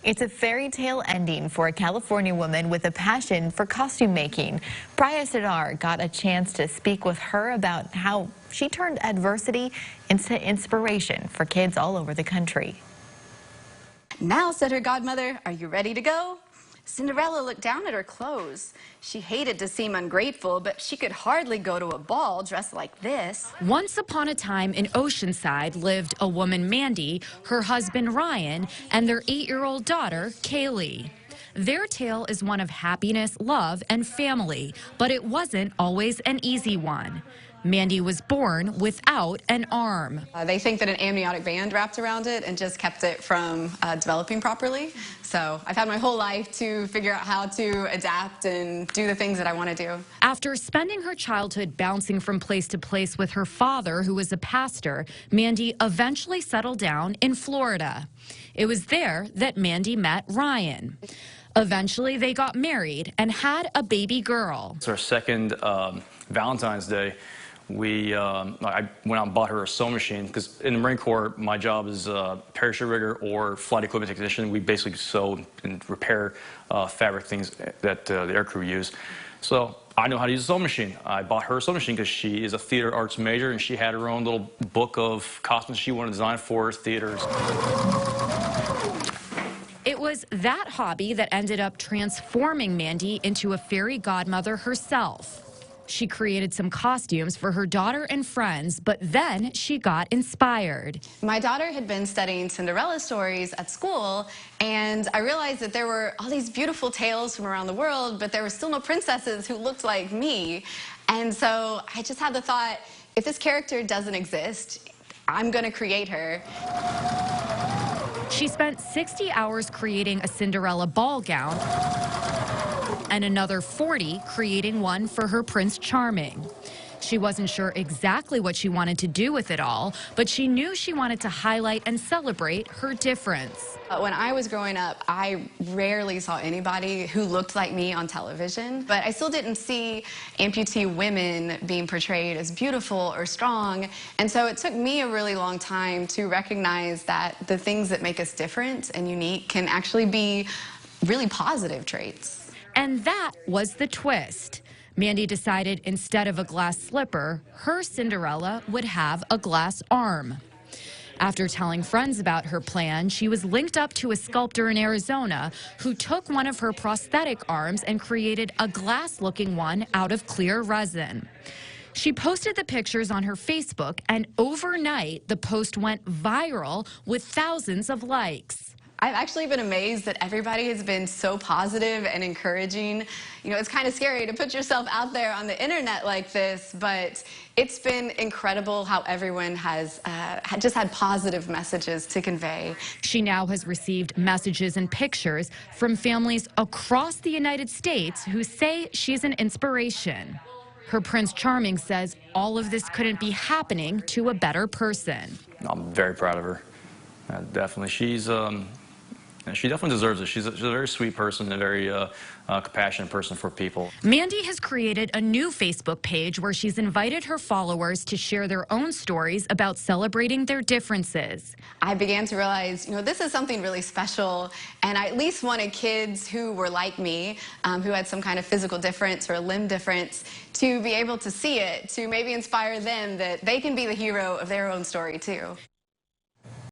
It's a fairy tale ending for a California woman with a passion for costume making. Priya Sidar got a chance to speak with her about how she turned adversity into inspiration for kids all over the country. Now, said her godmother, are you ready to go? Cinderella looked down at her clothes. She hated to seem ungrateful, but she could hardly go to a ball dressed like this. Once upon a time in Oceanside lived a woman, Mandy, her husband, Ryan, and their 8-year-old daughter, Kaylee. Their tale is one of happiness, love, and family, but it wasn't always an easy one. Mandy was born without an arm. They think that an amniotic band wrapped around it and just kept it from developing properly. So I've had my whole life to figure out how to adapt and do the things that I want to do. After spending her childhood bouncing from place to place with her father, who was a pastor, Mandy eventually settled down in Florida. It was there that Mandy met Ryan. Eventually, they got married and had a baby girl. It's our second Valentine's Day. I went out and bought her a sewing machine because in the Marine Corps, my job is parachute rigger or flight equipment technician. We basically sew and repair fabric things that the aircrew use. So I know how to use a sewing machine. I bought her a sewing machine because she is a theater arts major and she had her own little book of costumes she wanted to design for theaters. It was that hobby that ended up transforming Mandy into a fairy godmother herself. She created some costumes for her daughter and friends, but then she got inspired. My daughter had been studying Cinderella stories at school, and I realized that there were all these beautiful tales from around the world, but there were still no princesses who looked like me. And so I just had the thought, if this character doesn't exist, I'm going to create her. She spent 60 hours creating a Cinderella ball gown and another 40 creating one for her Prince Charming. She wasn't sure exactly what she wanted to do with it all, but she knew she wanted to highlight and celebrate her difference. When I was growing up, I rarely saw anybody who looked like me on television, but I still didn't see amputee women being portrayed as beautiful or strong, and so it took me a really long time to recognize that the things that make us different and unique can actually be really positive traits. And that was the twist. Mandy decided instead of a glass slipper, her Cinderella would have a glass arm. After telling friends about her plan, she was linked up to a sculptor in Arizona who took one of her prosthetic arms and created a glass-looking one out of clear resin. She posted the pictures on her Facebook, and overnight, the post went viral with thousands of likes. I've actually been amazed that everybody has been so positive and encouraging. You know, it's kind of scary to put yourself out there on the internet like this, but it's been incredible how everyone has just had positive messages to convey. She now has received messages and pictures from families across the United States who say she's an inspiration. Her Prince Charming says all of this couldn't be happening to a better person. I'm very proud of her. Definitely. She definitely deserves it. She's a very sweet person and a very compassionate person for people. Mandy has created a new Facebook page where she's invited her followers to share their own stories about celebrating their differences. I began to realize, you know, this is something really special, and I at least wanted kids who were like me, who had some kind of physical difference or a limb difference, to be able to see it, to maybe inspire them that they can be the hero of their own story too.